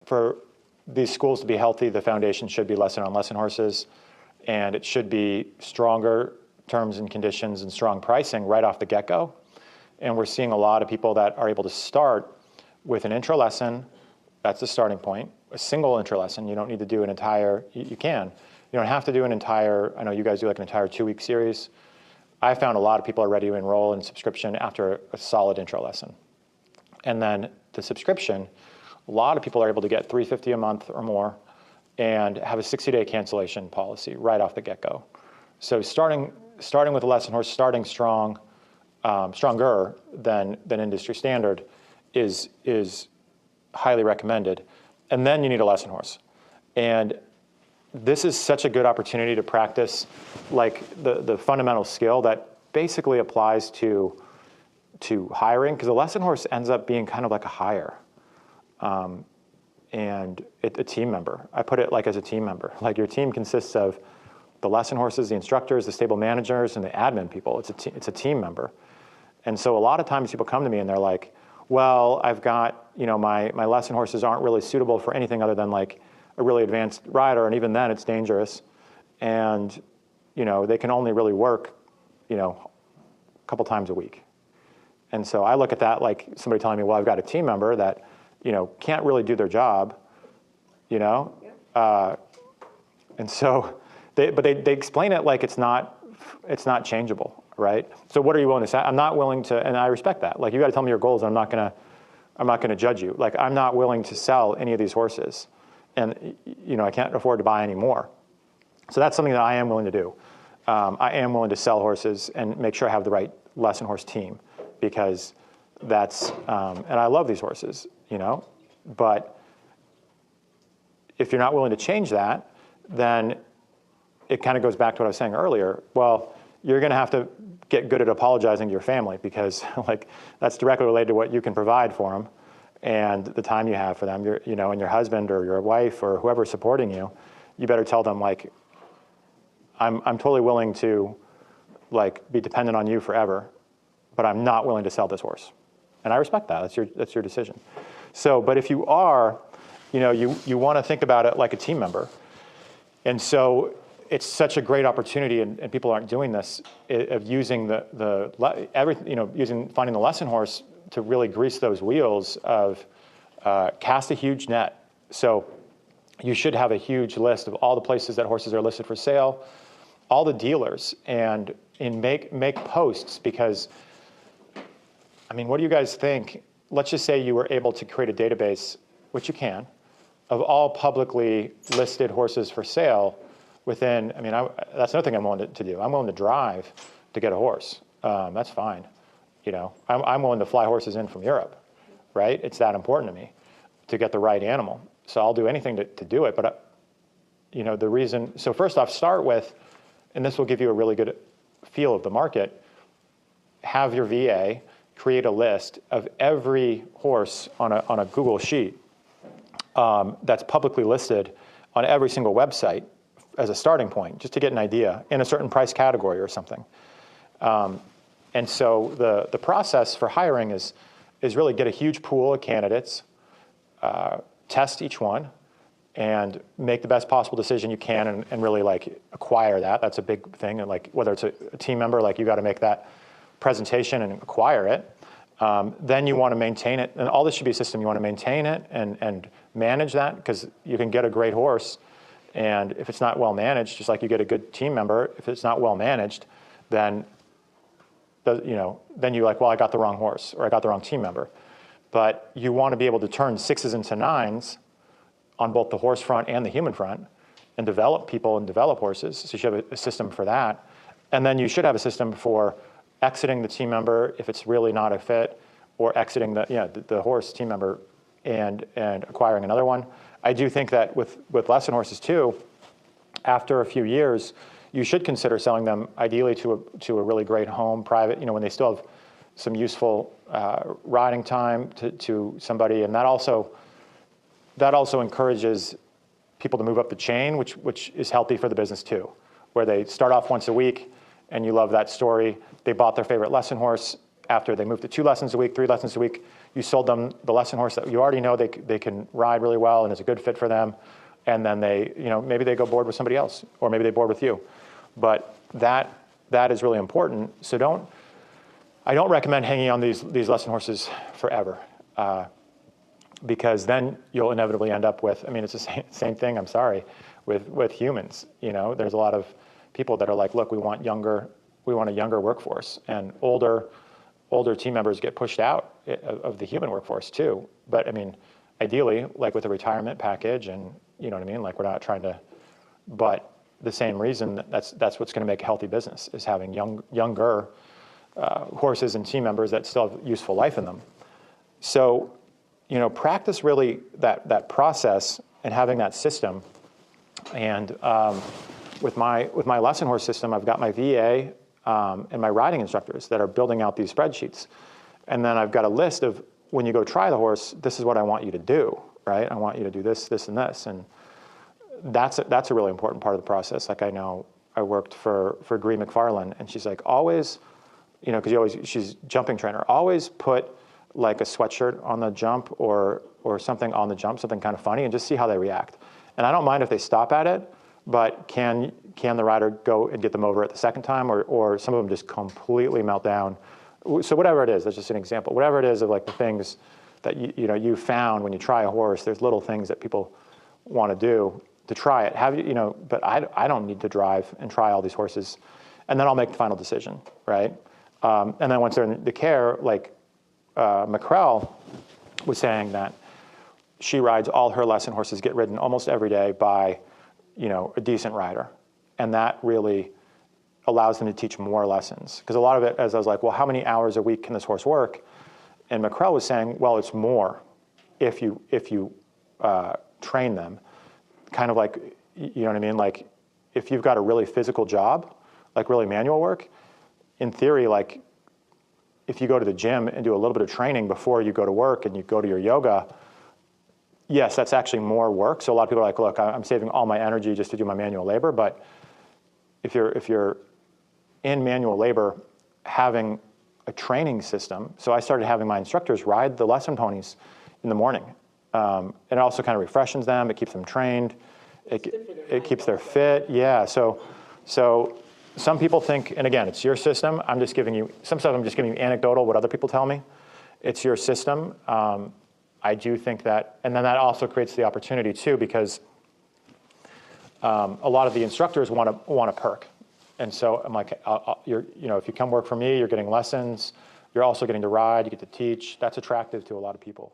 for these schools to be healthy, the foundation should be lesson on lesson horses, and it should be stronger terms and conditions and strong pricing right off the get-go. And we're seeing a lot of people that are able to start with an intro lesson. That's the starting point. A single intro lesson. You don't need to do an entire, you can. You don't have to do an entire, I know you guys do like an entire 2-week series. I found a lot of people are ready to enroll in subscription after a solid intro lesson. And then the subscription, a lot of people are able to get $350 a month or more and have a 60-day cancellation policy right off the get-go. So starting with a lesson horse, starting strong, stronger than industry standard is highly recommended. And then you need a lesson horse. And this is such a good opportunity to practice like the fundamental skill that basically applies to hiring, because a lesson horse ends up being kind of like a hire. And a team member. I put it like as a team member. Like your team consists of the lesson horses, the instructors, the stable managers, and the admin people. It's a team member. And so a lot of times people come to me and they're like, well, I've got, my lesson horses aren't really suitable for anything other than like a really advanced rider, and even then it's dangerous. And, they can only really work, a couple times a week. And so I look at that like somebody telling me, well, I've got a team member that, can't really do their job, and so they explain it like it's not changeable, right? So what are you willing to say? I'm not willing to, and I respect that. Like you got to tell me your goals. I'm not gonna judge you. Like I'm not willing to sell any of these horses, and I can't afford to buy any more. So that's something that I am willing to do. I am willing to sell horses and make sure I have the right lesson horse team, because that's and I love these horses, but if you're not willing to change that, then it kind of goes back to what I was saying earlier. Well, you're going to have to get good at apologizing to your family, because like that's directly related to what you can provide for them and the time you have for them. And your husband or your wife or whoever's supporting you, you better tell them like, I'm totally willing to like be dependent on you forever, but I'm not willing to sell this horse. And I respect that. That's your decision. So, but if you are, you want to think about it like a team member. And so it's such a great opportunity, and people aren't doing this, of using finding the lesson horse to really grease those wheels of cast a huge net. So you should have a huge list of all the places that horses are listed for sale, all the dealers, and make posts, because what do you guys think? Let's just say you were able to create a database, which you can, of all publicly listed horses for sale within, that's another thing I'm willing to do. I'm willing to drive to get a horse. That's fine. I'm willing to fly horses in from Europe, right? It's that important to me to get the right animal. So I'll do anything to do it. But, the reason, so first off, start with, and this will give you a really good feel of the market, have your VA create a list of every horse on a Google sheet that's publicly listed on every single website as a starting point, just to get an idea in a certain price category or something. And so the process for hiring is really get a huge pool of candidates, test each one, and make the best possible decision you can, and really like acquire that. That's a big thing. And like whether it's a team member, like you got to make that presentation and acquire it. Then you want to maintain it, and all this should be a system. You want to maintain it and manage that, because you can get a great horse, and if it's not well managed, just like you get a good team member, if it's not well managed, then you're like, well, I got the wrong horse, or I got the wrong team member. But you want to be able to turn 6s into 9s on both the horse front and the human front, and develop people and develop horses. So you should have a system for that, and then you should have a system for exiting the team member if it's really not a fit, or exiting the horse team member and acquiring another one. I do think that with lesson horses too, after a few years, you should consider selling them ideally to a really great home, private, when they still have some useful riding time to somebody, and that also encourages people to move up the chain, which is healthy for the business too, where they start off once a week, and you love that story. They bought their favorite lesson horse, after they move to 2 lessons a week, 3 lessons a week, you sold them the lesson horse that you already know they can ride really well and is a good fit for them. And then they, maybe they go board with somebody else, or maybe they board with you. But that is really important. So I don't recommend hanging on these lesson horses forever, because then you'll inevitably end up with, it's the same thing, I'm sorry, with humans. There's a lot of people that are like, look, we want a younger workforce, and older team members get pushed out of the human workforce too. But ideally, like with a retirement package, and you know what I mean, like we're not trying to, but the same reason that's what's going to make a healthy business, is having younger horses and team members that still have useful life in them. So, practice really that process and having that system. And with my lesson horse system, I've got my VA and my riding instructors that are building out these spreadsheets. And then I've got a list of, when you go try the horse, this is what I want you to do, right? I want you to do this, this, and this. And that's a really important part of the process. Like I know I worked for Gree McFarland, and she's like, always, because she's jumping trainer, always put like a sweatshirt on the jump or something on the jump, something kind of funny, and just see how they react. And I don't mind if they stop at it, but can the rider go and get them over it the second time, or some of them just completely melt down? So whatever it is, that's just an example. Whatever it is of like the things that you found when you try a horse, there's little things that people want to do to try it. But I don't need to drive and try all these horses, and then I'll make the final decision, right? And then once they're in the care, like McCrell was saying that she rides all her lesson horses, get ridden almost every day by, a decent rider. And that really allows them to teach more lessons. Because a lot of it, as I was like, well, how many hours a week can this horse work? And McCrell was saying, well, it's more if you train them. Kind of like, you know what I mean? Like if you've got a really physical job, like really manual work, in theory, like if you go to the gym and do a little bit of training before you go to work and you go to your yoga, yes, that's actually more work. So a lot of people are like, look, I'm saving all my energy just to do my manual labor. But if you're in manual labor, having a training system. So I started having my instructors ride the lesson ponies in the morning. And it also kind of refreshes them. It keeps them trained. It keeps their fit. Yeah. So some people think, and again, it's your system. I'm just giving you some stuff. I'm just giving you anecdotal, what other people tell me. It's your system. I do think that, and then that also creates the opportunity too, because a lot of the instructors want a perk. And so I'm like, if you come work for me, you're getting lessons. You're also getting to ride. You get to teach. That's attractive to a lot of people.